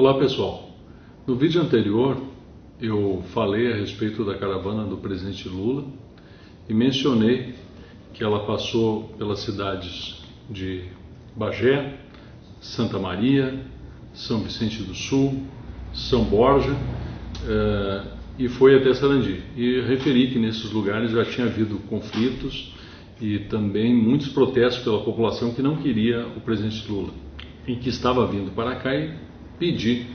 Olá pessoal, no vídeo anterior eu falei a respeito da caravana do presidente Lula e mencionei que ela passou pelas cidades de Bagé, Santa Maria, São Vicente do Sul, São Borja e foi até Sarandi. E referi que nesses lugares já tinha havido conflitos e também muitos protestos pela população que não queria o presidente Lula e que estava vindo para cá e pedir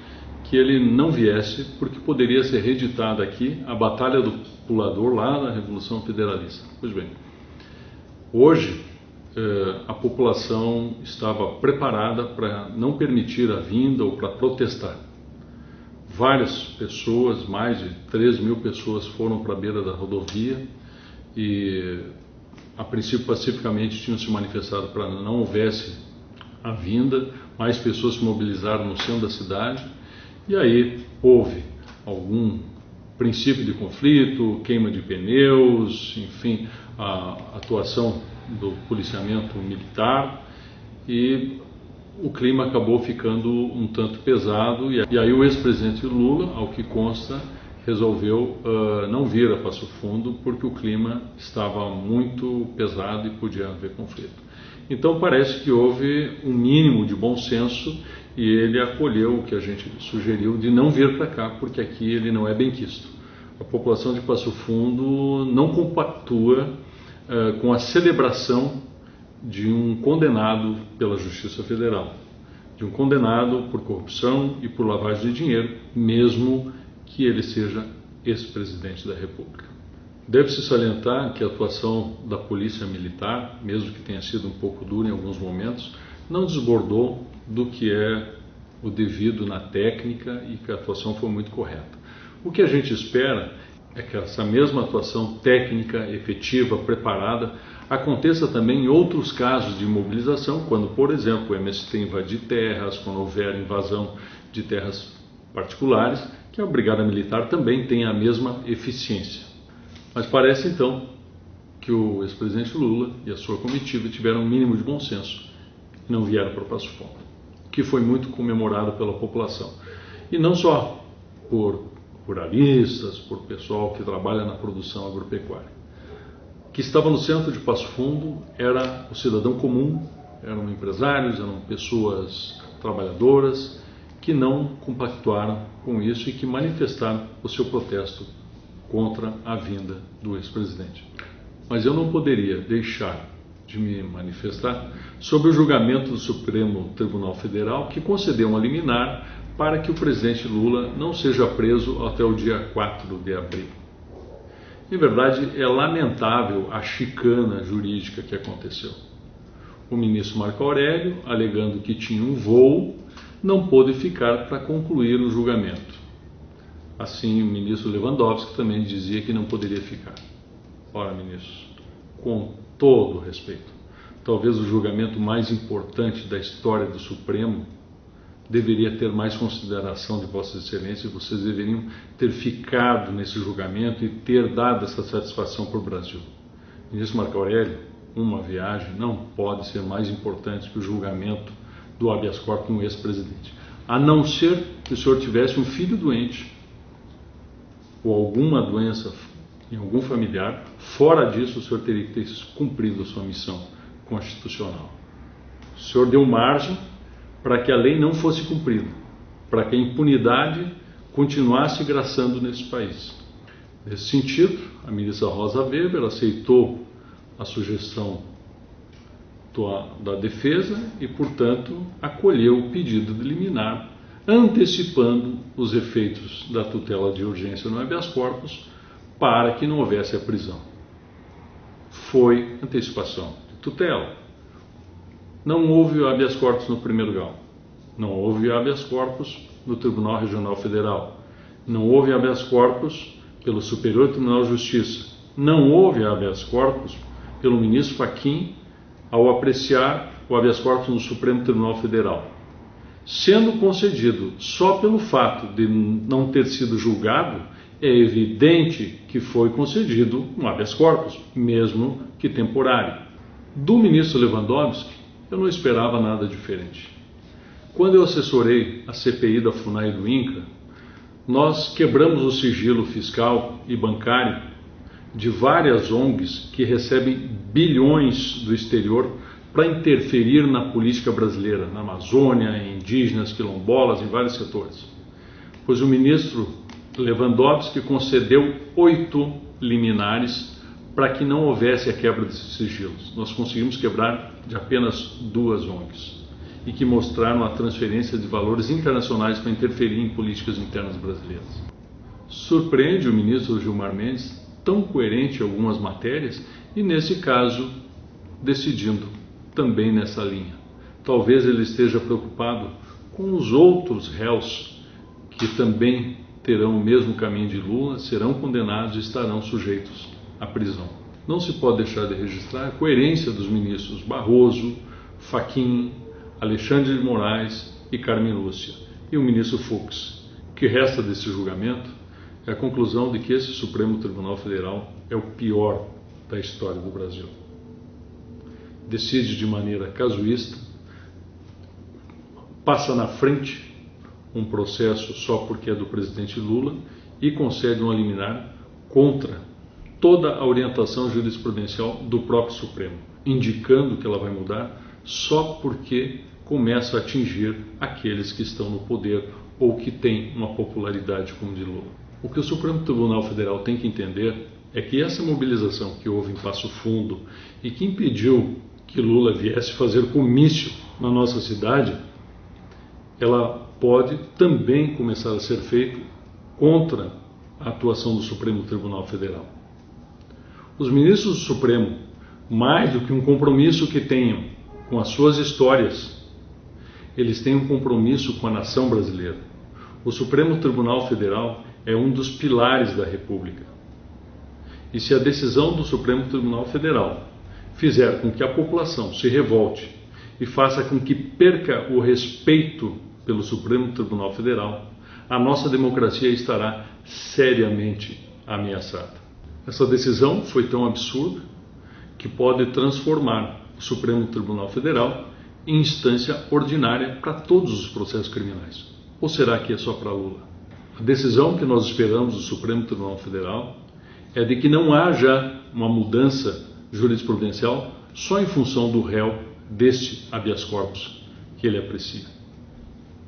que ele não viesse porque poderia ser reeditada aqui a Batalha do Pulador lá na Revolução Federalista. Pois bem, hoje a população estava preparada para não permitir a vinda ou para protestar. Várias pessoas, mais de 3.000 pessoas foram para a beira da rodovia e a princípio pacificamente tinham se manifestado para não houvesse a vinda. Mais pessoas se mobilizaram no centro da cidade e aí houve algum princípio de conflito, queima de pneus, enfim, a atuação do policiamento militar e o clima acabou ficando um tanto pesado e aí o ex-presidente Lula, ao que consta, resolveu não vir a Passo Fundo porque o clima estava muito pesado e podia haver conflito. Então parece que houve um mínimo de bom senso e ele acolheu o que a gente sugeriu de não vir para cá porque aqui ele não é benquisto. A população de Passo Fundo não compactua com a celebração de um condenado pela Justiça Federal, de um condenado por corrupção e por lavagem de dinheiro, mesmo que ele seja ex-presidente da República. Deve-se salientar que a atuação da Polícia Militar, mesmo que tenha sido um pouco dura em alguns momentos, não desbordou do que é o devido na técnica e que a atuação foi muito correta. O que a gente espera é que essa mesma atuação técnica, efetiva, preparada, aconteça também em outros casos de mobilização, quando, por exemplo, o MST invadir terras, quando houver invasão de terras particulares, que a Brigada Militar também tenha a mesma eficiência. Mas parece então que o ex-presidente Lula e a sua comitiva tiveram um mínimo de bom senso e não vieram para Passo Fundo, que foi muito comemorado pela população. E não só por ruralistas, por pessoal que trabalha na produção agropecuária. O que estava no centro de Passo Fundo era o cidadão comum, eram empresários, eram pessoas trabalhadoras que não compactuaram com isso e que manifestaram o seu protesto contra a vinda do ex-presidente. Mas eu não poderia deixar de me manifestar sobre o julgamento do Supremo Tribunal Federal que concedeu uma liminar para que o presidente Lula não seja preso até o dia 4 de abril. Em verdade, é lamentável a chicana jurídica que aconteceu. O ministro Marco Aurélio, alegando que tinha um voo, não pôde ficar para concluir o julgamento. Assim, o ministro Lewandowski também dizia que não poderia ficar. Ora, ministros, com todo o respeito, talvez o julgamento mais importante da história do Supremo deveria ter mais consideração de Vossa Excelência e vocês deveriam ter ficado nesse julgamento e ter dado essa satisfação para o Brasil. Ministro Marco Aurélio, uma viagem não pode ser mais importante que o julgamento do habeas corpus de um ex-presidente. A não ser que o senhor tivesse um filho doente ou alguma doença em algum familiar, fora disso o senhor teria que ter cumprido a sua missão constitucional. O senhor deu margem para que a lei não fosse cumprida, para que a impunidade continuasse graçando nesse país. Nesse sentido, a ministra Rosa Weber aceitou a sugestão da defesa e, portanto, acolheu o pedido de liminar, antecipando os efeitos da tutela de urgência no habeas corpus para que não houvesse a prisão. Foi antecipação de tutela. Não houve o habeas corpus no primeiro grau. Não houve habeas corpus no Tribunal Regional Federal. Não houve habeas corpus pelo Superior Tribunal de Justiça. Não houve habeas corpus pelo ministro Fachin ao apreciar o habeas corpus no Supremo Tribunal Federal. Sendo concedido só pelo fato de não ter sido julgado, é evidente que foi concedido um habeas corpus, mesmo que temporário. Do ministro Lewandowski, eu não esperava nada diferente. Quando eu assessorei a CPI da FUNAI e do INCRA, nós quebramos o sigilo fiscal e bancário de várias ONGs que recebem bilhões do exterior para interferir na política brasileira, na Amazônia, em indígenas, quilombolas, em vários setores. Pois o ministro Lewandowski concedeu 8 liminares para que não houvesse a quebra desses sigilos. Nós conseguimos quebrar de apenas 2 ONGs e que mostraram a transferência de valores internacionais para interferir em políticas internas brasileiras. Surpreende o ministro Gilmar Mendes, tão coerente em algumas matérias e, nesse caso, decidindo também nessa linha. Talvez ele esteja preocupado com os outros réus que também terão o mesmo caminho de Lula, serão condenados e estarão sujeitos à prisão. Não se pode deixar de registrar a coerência dos ministros Barroso, Fachin, Alexandre de Moraes e Carmen Lúcia, e o ministro Fux. O que resta desse julgamento é a conclusão de que esse Supremo Tribunal Federal é o pior da história do Brasil. Decide de maneira casuísta, passa na frente um processo só porque é do presidente Lula e concede uma liminar contra toda a orientação jurisprudencial do próprio Supremo, indicando que ela vai mudar só porque começa a atingir aqueles que estão no poder ou que têm uma popularidade como de Lula. O que o Supremo Tribunal Federal tem que entender é que essa mobilização que houve em Passo Fundo e que impediu que Lula viesse fazer comício na nossa cidade, ela pode também começar a ser feita contra a atuação do Supremo Tribunal Federal. Os ministros do Supremo, mais do que um compromisso que tenham com as suas histórias, eles têm um compromisso com a nação brasileira. O Supremo Tribunal Federal é um dos pilares da República. E se a decisão do Supremo Tribunal Federal fizer com que a população se revolte e faça com que perca o respeito pelo Supremo Tribunal Federal, a nossa democracia estará seriamente ameaçada. Essa decisão foi tão absurda que pode transformar o Supremo Tribunal Federal em instância ordinária para todos os processos criminais. Ou será que é só para Lula? A decisão que nós esperamos do Supremo Tribunal Federal é de que não haja uma mudança jurisprudencial só em função do réu deste habeas corpus que ele aprecia.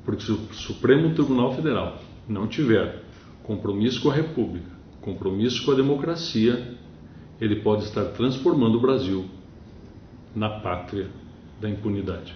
Porque se o Supremo Tribunal Federal não tiver compromisso com a República, compromisso com a democracia, ele pode estar transformando o Brasil na pátria da impunidade.